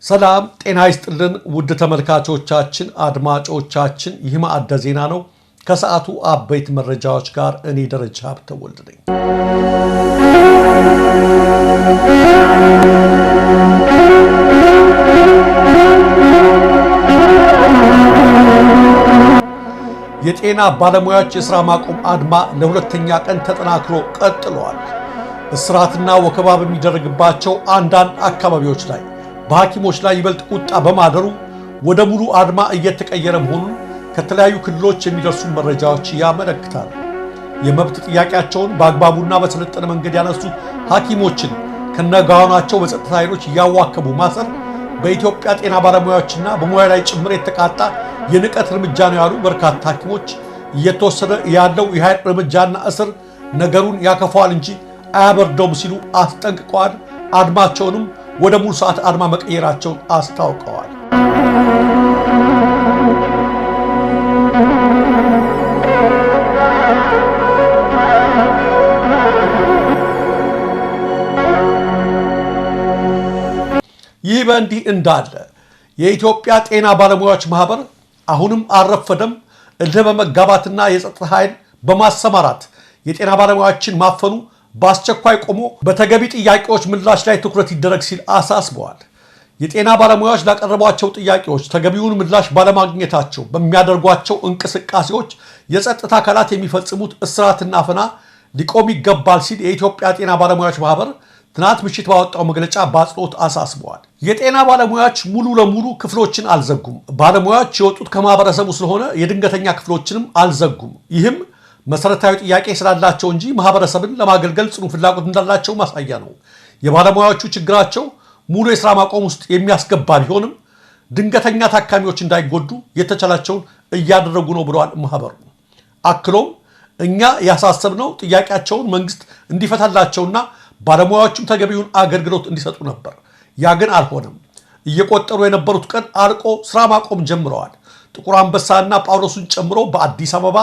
ሰላም ጤና ይስጥልን ውድ ተመልካቾቻችን አድማጮቻችን ይህ ማዕደ ዜና ነው። ከሰዓቱ አበይት መረጃዎች ጋር እኔ ደረጃ ሀብተወልድ ነኝ። የጤና ባለሙያዎች የሥራ ማቆም አድማ ለሁለተኛ ቀን ተጠናክሮ ቀጥሏል። እስራትና ወከባ በሚደረግባቸው አንዳንድ አካባቢዎች ላይ በሐኪሞች ላይ ይበልጥ ቁጣ በማደሩ ወደ ሙሉ አድማ እየተቀየረ መሆኑን ከተለያዩ ክልሎች የሚደርሱ መረጃዎች ያመለክታሉ። የመብት ጥያቄያቸውን በአግባቡና በሰለጠነ መንገድ ያነሱ ሐኪሞችን ከነጋውናቸው በጸጥታ ኃይሎች እያዋከቡ ማሰር በኢትዮጵያ ጤና ባለሙያዎችና በሙያ ላይ ጭምር የተቃጣ የንቀት እርምጃ ነው ያሉ በርካታ ሐኪሞች እየተወሰደ ያለው የኃይል እርምጃና እስር ነገሩን ያከፋዋል እንጂ አያበርደውም ሲሉ አስጠንቅቀዋል። አድማቸውንም ወደ ሙሉ ሰዓት አድማ መቀየራቸውን አስታውቀዋል። ይህ በእንዲህ እንዳለ የኢትዮጵያ ጤና ባለሙያዎች ማህበር አሁንም አልረፈደም፣ እልህ በመጋባትና የጸጥታ ኃይል በማሰማራት የጤና ባለሙያዎችን ማፈኑ በአስቸኳይ ቆሞ በተገቢ ጥያቄዎች ምላሽ ላይ ትኩረት ይደረግ ሲል አሳስበዋል። የጤና ባለሙያዎች ላቀረቧቸው ጥያቄዎች ተገቢውን ምላሽ ባለማግኘታቸው በሚያደርጓቸው እንቅስቃሴዎች የጸጥታ አካላት የሚፈጽሙት እስራትና አፈና ሊቆም ይገባል ሲል የኢትዮጵያ ጤና ባለሙያዎች ማህበር ትናንት ምሽት ባወጣው መግለጫ በአጽንኦት አሳስበዋል። የጤና ባለሙያዎች ሙሉ ለሙሉ ክፍሎችን አልዘጉም። ባለሙያዎች የወጡት ከማህበረሰቡ ስለሆነ የድንገተኛ ክፍሎችንም አልዘጉም። ይህም መሰረታዊ ጥያቄ ስላላቸው እንጂ ማህበረሰብን ለማገልገል ጽኑ ፍላጎት እንዳላቸው ማሳያ ነው። የባለሙያዎቹ ችግራቸው ሙሉ የሥራ ማቆም ውስጥ የሚያስገባ ቢሆንም ድንገተኛ ታካሚዎች እንዳይጎዱ የተቻላቸውን እያደረጉ ነው ብለዋል ማህበሩ። አክሎም እኛ ያሳሰብነው ጥያቄያቸውን መንግስት እንዲፈታላቸውና ባለሙያዎቹም ተገቢውን አገልግሎት እንዲሰጡ ነበር። ያ ግን አልሆነም። እየቆጠሩ የነበሩት ቀን አልቆ ስራ ማቆም ጀምረዋል። ጥቁር አንበሳና ጳውሎስን ጨምሮ በአዲስ አበባ፣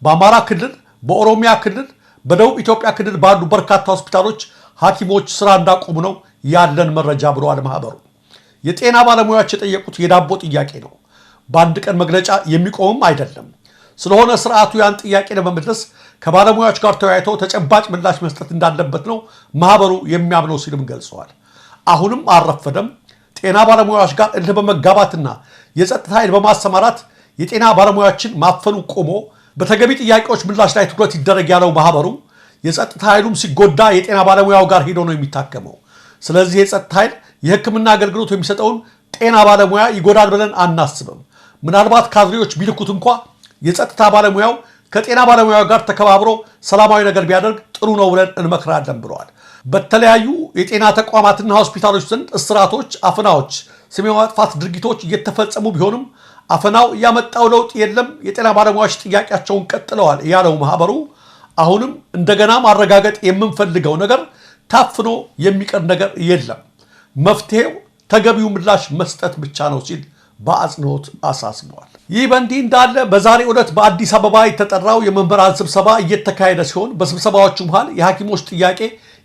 በአማራ ክልል፣ በኦሮሚያ ክልል፣ በደቡብ ኢትዮጵያ ክልል ባሉ በርካታ ሆስፒታሎች ሐኪሞች ስራ እንዳቆሙ ነው ያለን መረጃ ብለዋል ማህበሩ። የጤና ባለሙያዎች የጠየቁት የዳቦ ጥያቄ ነው። በአንድ ቀን መግለጫ የሚቆምም አይደለም። ስለሆነ ስርዓቱ ያን ጥያቄ ለመመለስ ከባለሙያዎች ጋር ተወያይተው ተጨባጭ ምላሽ መስጠት እንዳለበት ነው ማህበሩ የሚያምነው ሲልም ገልጸዋል። አሁንም አልረፈደም። ጤና ባለሙያዎች ጋር እልህ በመጋባትና የጸጥታ ኃይል በማሰማራት የጤና ባለሙያዎችን ማፈኑ ቆሞ በተገቢ ጥያቄዎች ምላሽ ላይ ትኩረት ይደረግ ያለው ማህበሩ የጸጥታ ኃይሉም ሲጎዳ የጤና ባለሙያው ጋር ሄዶ ነው የሚታከመው። ስለዚህ የጸጥታ ኃይል የሕክምና አገልግሎት የሚሰጠውን ጤና ባለሙያ ይጎዳል ብለን አናስብም። ምናልባት ካድሬዎች ቢልኩት እንኳ የጸጥታ ባለሙያው ከጤና ባለሙያው ጋር ተከባብሮ ሰላማዊ ነገር ቢያደርግ ጥሩ ነው ብለን እንመክራለን ብለዋል። በተለያዩ የጤና ተቋማትና ሆስፒታሎች ዘንድ እስራቶች፣ አፈናዎች፣ ስም የማጥፋት ድርጊቶች እየተፈጸሙ ቢሆንም አፈናው ያመጣው ለውጥ የለም፣ የጤና ባለሙያዎች ጥያቄያቸውን ቀጥለዋል ያለው ማህበሩ አሁንም እንደገና ማረጋገጥ የምንፈልገው ነገር ታፍኖ የሚቀር ነገር የለም፣ መፍትሄው ተገቢው ምላሽ መስጠት ብቻ ነው ሲል በአጽንኦት አሳስበዋል። ይህ በእንዲህ እንዳለ በዛሬው ዕለት በአዲስ አበባ የተጠራው የመምህራን ስብሰባ እየተካሄደ ሲሆን በስብሰባዎቹ መሃል የሐኪሞች ጥያቄ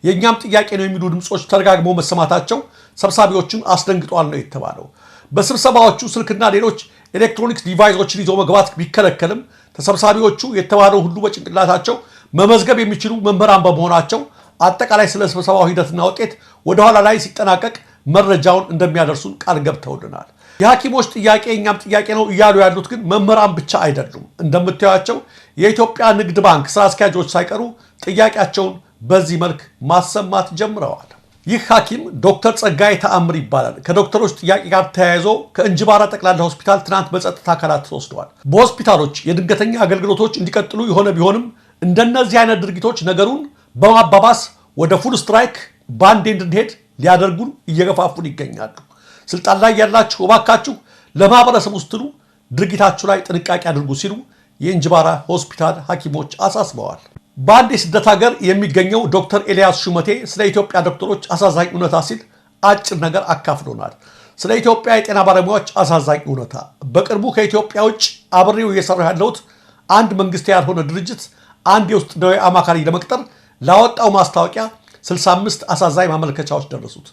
የእኛም ጥያቄ ነው የሚሉ ድምፆች ተደጋግመው መሰማታቸው ሰብሳቢዎቹን አስደንግጧል ነው የተባለው። በስብሰባዎቹ ስልክና ሌሎች ኤሌክትሮኒክስ ዲቫይሶችን ይዞ መግባት ቢከለከልም ተሰብሳቢዎቹ የተባለው ሁሉ በጭንቅላታቸው መመዝገብ የሚችሉ መምህራን በመሆናቸው አጠቃላይ ስለ ስብሰባው ሂደትና ውጤት ወደኋላ ላይ ሲጠናቀቅ መረጃውን እንደሚያደርሱን ቃል ገብተውልናል። የሐኪሞች ጥያቄ እኛም ጥያቄ ነው እያሉ ያሉት ግን መምህራን ብቻ አይደሉም። እንደምታዩቸው የኢትዮጵያ ንግድ ባንክ ስራ አስኪያጆች ሳይቀሩ ጥያቄያቸውን በዚህ መልክ ማሰማት ጀምረዋል። ይህ ሐኪም ዶክተር ጸጋይ ተአምር ይባላል። ከዶክተሮች ጥያቄ ጋር ተያይዞ ከእንጅባራ ጠቅላላ ሆስፒታል ትናንት በጸጥታ አካላት ተወስደዋል። በሆስፒታሎች የድንገተኛ አገልግሎቶች እንዲቀጥሉ የሆነ ቢሆንም እንደነዚህ አይነት ድርጊቶች ነገሩን በማባባስ ወደ ፉል ስትራይክ ባንዴ እንድንሄድ ሊያደርጉን እየገፋፉን ይገኛሉ። ስልጣን ላይ ያላችሁ እባካችሁ ለማህበረሰቡ ስትሉ ድርጊታችሁ ላይ ጥንቃቄ አድርጉ ሲሉ የእንጅባራ ሆስፒታል ሐኪሞች አሳስበዋል። በአንድ የስደት ሀገር የሚገኘው ዶክተር ኤልያስ ሹመቴ ስለ ኢትዮጵያ ዶክተሮች አሳዛኝ እውነታ ሲል አጭር ነገር አካፍሎናል። ስለ ኢትዮጵያ የጤና ባለሙያዎች አሳዛኝ እውነታ በቅርቡ ከኢትዮጵያ ውጭ አብሬው እየሰራ ያለሁት አንድ መንግስት ያልሆነ ድርጅት አንድ የውስጥ ደዌ አማካሪ ለመቅጠር ላወጣው ማስታወቂያ 65 አሳዛኝ ማመልከቻዎች ደረሱት።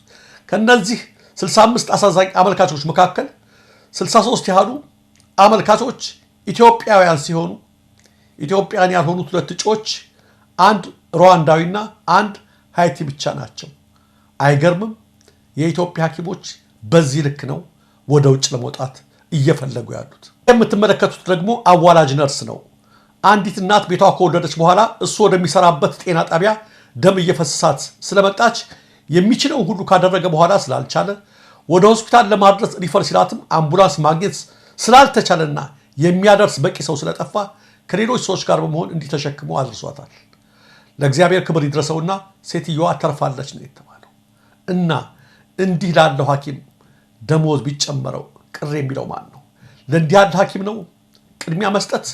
ከነዚህ 65 አሳዛኝ አመልካቾች መካከል 63 ያህሉ አመልካቾች ኢትዮጵያውያን ሲሆኑ ኢትዮጵያን ያልሆኑት 2 እጩዎች አንድ ሩዋንዳዊና አንድ ሃይቲ ብቻ ናቸው። አይገርምም? የኢትዮጵያ ሐኪሞች በዚህ ልክ ነው ወደ ውጭ ለመውጣት እየፈለጉ ያሉት። የምትመለከቱት ደግሞ አዋላጅ ነርስ ነው። አንዲት እናት ቤቷ ከወለደች በኋላ እሱ ወደሚሰራበት ጤና ጣቢያ ደም እየፈሰሳት ስለመጣች የሚችለው ሁሉ ካደረገ በኋላ ስላልቻለ ወደ ሆስፒታል ለማድረስ ሪፈር ሲላትም አምቡላንስ ማግኘት ስላልተቻለና የሚያደርስ በቂ ሰው ስለጠፋ ከሌሎች ሰዎች ጋር በመሆን እንዲተሸክሙ አድርሷታል። ለእግዚአብሔር ክብር ይድረሰውና ሴትዮዋ ተርፋለች ነው የተባለው። እና እንዲህ ላለው ሐኪም ደሞዝ ቢጨመረው ቅር የሚለው ማን ነው? ለእንዲህ ያለ ሐኪም ነው ቅድሚያ መስጠት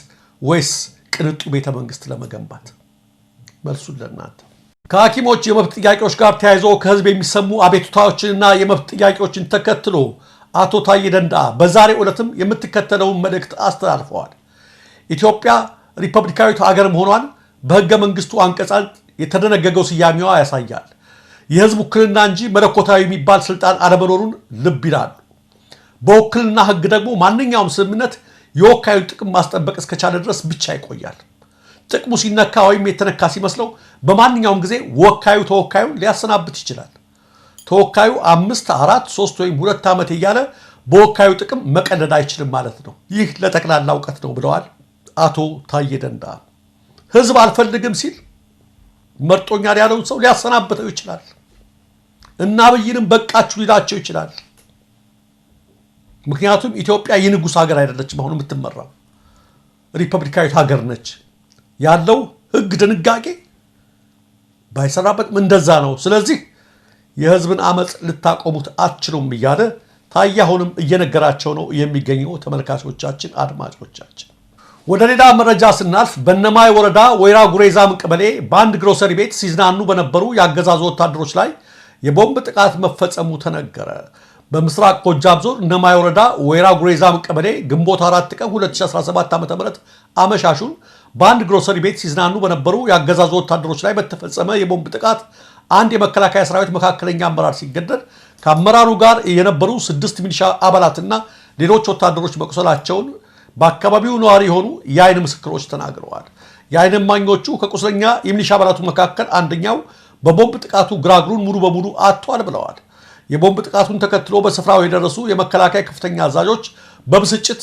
ወይስ ቅንጡ ቤተ መንግስት ለመገንባት? መልሱን ለእናንተ። ከሐኪሞች የመብት ጥያቄዎች ጋር ተያይዞ ከህዝብ የሚሰሙ አቤቱታዎችንና የመብት ጥያቄዎችን ተከትሎ አቶ ታዬ ደንደአ በዛሬው ዕለትም የምትከተለውን መልእክት አስተላልፈዋል። ኢትዮጵያ ሪፐብሊካዊት ሀገር መሆኗን በህገ መንግስቱ አንቀጽ የተደነገገው ስያሜዋ ያሳያል። የህዝብ ውክልና እንጂ መለኮታዊ የሚባል ስልጣን አለመኖሩን ልብ ይላሉ። በውክልና ህግ ደግሞ ማንኛውም ስምምነት የወካዩ ጥቅም ማስጠበቅ እስከቻለ ድረስ ብቻ ይቆያል። ጥቅሙ ሲነካ ወይም የተነካ ሲመስለው በማንኛውም ጊዜ ወካዩ ተወካዩን ሊያሰናብት ይችላል። ተወካዩ 5፣ 4፣ 3 ወይም 2 ዓመት እያለ በወካዩ ጥቅም መቀለድ አይችልም ማለት ነው። ይህ ለጠቅላላ እውቀት ነው ብለዋል አቶ ታዬ ደንደአ። ህዝብ አልፈልግም ሲል መርጦኛል ያለውን ሰው ሊያሰናብተው ይችላል እና አብይንም በቃችሁ ሊላቸው ይችላል። ምክንያቱም ኢትዮጵያ የንጉሥ ሀገር አይደለችም። አሁን የምትመራው ሪፐብሊካዊት ሀገር ነች። ያለው ህግ ድንጋጌ ባይሰራበትም እንደዛ ነው። ስለዚህ የህዝብን አመፅ ልታቆሙት አትችሉም እያለ ታዬ አሁንም እየነገራቸው ነው የሚገኘው። ተመልካቾቻችን፣ አድማጮቻችን ወደ ሌላ መረጃ ስናልፍ በእነማይ ወረዳ ወይራ ጉሬዛም ቀበሌ በአንድ ግሮሰሪ ቤት ሲዝናኑ በነበሩ የአገዛዙ ወታደሮች ላይ የቦምብ ጥቃት መፈጸሙ ተነገረ። በምስራቅ ጎጃም ዞን እነማይ ወረዳ ወይራ ጉሬዛም ቀበሌ ግንቦት 4 ቀን 2017 ዓ.ም አመሻሹን በአንድ ግሮሰሪ ቤት ሲዝናኑ በነበሩ የአገዛዙ ወታደሮች ላይ በተፈጸመ የቦምብ ጥቃት አንድ የመከላከያ ሰራዊት መካከለኛ አመራር ሲገደል ከአመራሩ ጋር የነበሩ 6 ሚሊሻ አባላትና ሌሎች ወታደሮች መቁሰላቸውን በአካባቢው ነዋሪ የሆኑ የአይን ምስክሮች ተናግረዋል። የአይን እማኞቹ ከቁስለኛ የሚሊሻ አባላቱ መካከል አንደኛው በቦምብ ጥቃቱ ግራግሩን ሙሉ በሙሉ አጥቷል ብለዋል። የቦምብ ጥቃቱን ተከትሎ በስፍራው የደረሱ የመከላከያ ከፍተኛ አዛዦች በብስጭት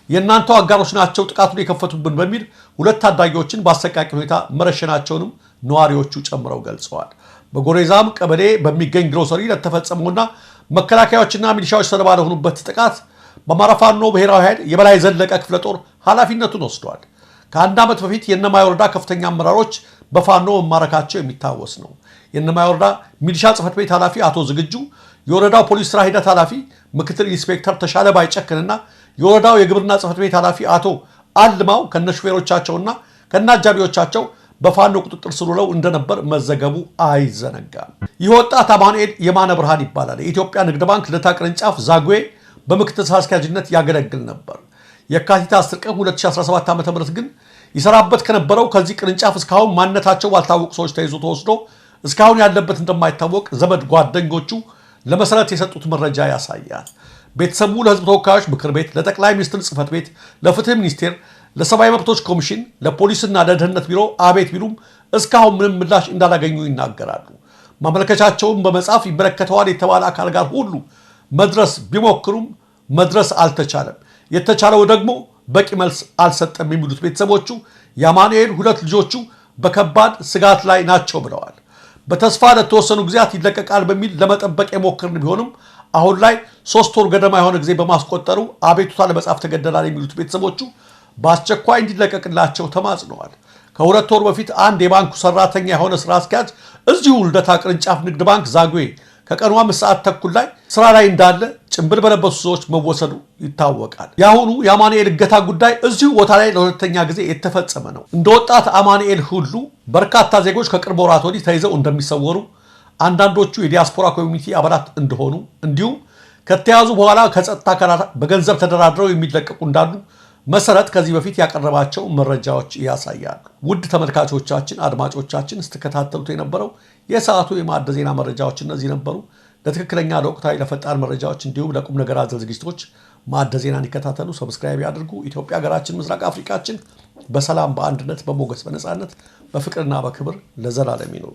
የእናንተው አጋሮች ናቸው ጥቃቱን የከፈቱብን በሚል 2 ታዳጊዎችን በአሰቃቂ ሁኔታ መረሸናቸውንም ነዋሪዎቹ ጨምረው ገልጸዋል። በጎሬዛም ቀበሌ በሚገኝ ግሮሰሪ ለተፈጸመውና መከላከያዎችና ሚሊሻዎች ሰለባ ለሆኑበት ጥቃት በአማራ ፋኖ ብሔራዊ ኃይል የበላይ ዘለቀ ክፍለ ጦር ኃላፊነቱን ወስዷል። ከ1 ዓመት በፊት የእነማይ ወረዳ ከፍተኛ አመራሮች በፋኖ መማረካቸው የሚታወስ ነው። የእነማይ ወረዳ ሚሊሻ ጽሕፈት ቤት ኃላፊ አቶ ዝግጁ፣ የወረዳው ፖሊስ ስራ ሂደት ኃላፊ ምክትል ኢንስፔክተር ተሻለ ባይጨክንና የወረዳው የግብርና ጽሕፈት ቤት ኃላፊ አቶ አልማው ከነሹፌሮቻቸውና ከነአጃቢዎቻቸው በፋኖ ቁጥጥር ስር ውለው እንደነበር መዘገቡ አይዘነጋም። ይህ ወጣት አማኑኤል የማነ ብርሃን ይባላል። የኢትዮጵያ ንግድ ባንክ ልደታ ቅርንጫፍ ዛጉዌ በምክትል ስራ አስኪያጅነት ያገለግል ነበር። የካቲት 10 ቀን 2017 ዓ.ም ግን ይሰራበት ከነበረው ከዚህ ቅርንጫፍ እስካሁን ማንነታቸው ባልታወቁ ሰዎች ተይዞ ተወስዶ እስካሁን ያለበት እንደማይታወቅ ዘመድ ጓደኞቹ ለመሰረት የሰጡት መረጃ ያሳያል። ቤተሰቡ ለሕዝብ ተወካዮች ምክር ቤት፣ ለጠቅላይ ሚኒስትር ጽሕፈት ቤት፣ ለፍትህ ሚኒስቴር፣ ለሰብአዊ መብቶች ኮሚሽን፣ ለፖሊስና ለደህንነት ቢሮ አቤት ቢሉም እስካሁን ምንም ምላሽ እንዳላገኙ ይናገራሉ። ማመልከቻቸውን በመጻፍ ይመለከተዋል የተባለ አካል ጋር ሁሉ መድረስ ቢሞክሩም መድረስ አልተቻለም። የተቻለው ደግሞ በቂ መልስ አልሰጠም የሚሉት ቤተሰቦቹ የአማኑኤል 2 ልጆቹ በከባድ ስጋት ላይ ናቸው ብለዋል። በተስፋ ለተወሰኑ ጊዜያት ይለቀቃል በሚል ለመጠበቅ የሞከርን ቢሆንም አሁን ላይ 3 ወር ገደማ የሆነ ጊዜ በማስቆጠሩ አቤቱታ ለመጻፍ ተገደናል የሚሉት ቤተሰቦቹ በአስቸኳይ እንዲለቀቅላቸው ተማጽነዋል። ከ2 ወር በፊት አንድ የባንኩ ሰራተኛ የሆነ ስራ አስኪያጅ እዚሁ ልደታ ቅርንጫፍ ንግድ ባንክ ዛጉዌ ከቀኑ 5 ሰዓት ተኩል ላይ ስራ ላይ እንዳለ ጭንብል በለበሱ ሰዎች መወሰዱ ይታወቃል። የአሁኑ የአማኑኤል እገታ ጉዳይ እዚሁ ቦታ ላይ ለሁለተኛ ጊዜ የተፈጸመ ነው። እንደ ወጣት አማኑኤል ሁሉ በርካታ ዜጎች ከቅርብ ወራት ወዲህ ተይዘው እንደሚሰወሩ፣ አንዳንዶቹ የዲያስፖራ ኮሚኒቲ አባላት እንደሆኑ እንዲሁም ከተያዙ በኋላ ከጸጥታ አካላት በገንዘብ ተደራድረው የሚለቀቁ እንዳሉ መሰረት ከዚህ በፊት ያቀረባቸው መረጃዎች ያሳያሉ። ውድ ተመልካቾቻችን፣ አድማጮቻችን ስትከታተሉት የነበረው የሰዓቱ የማዕደ ዜና መረጃዎች እነዚህ ነበሩ። ለትክክለኛ ለወቅታዊ ለፈጣን መረጃዎች እንዲሁም ለቁም ነገር አዘል ዝግጅቶች ማዕደ ዜናን ይከታተሉ፣ ሰብስክራይብ ያድርጉ። ኢትዮጵያ ሀገራችን፣ ምስራቅ አፍሪካችን በሰላም በአንድነት በሞገስ በነፃነት በፍቅርና በክብር ለዘላለም ይኑሩ።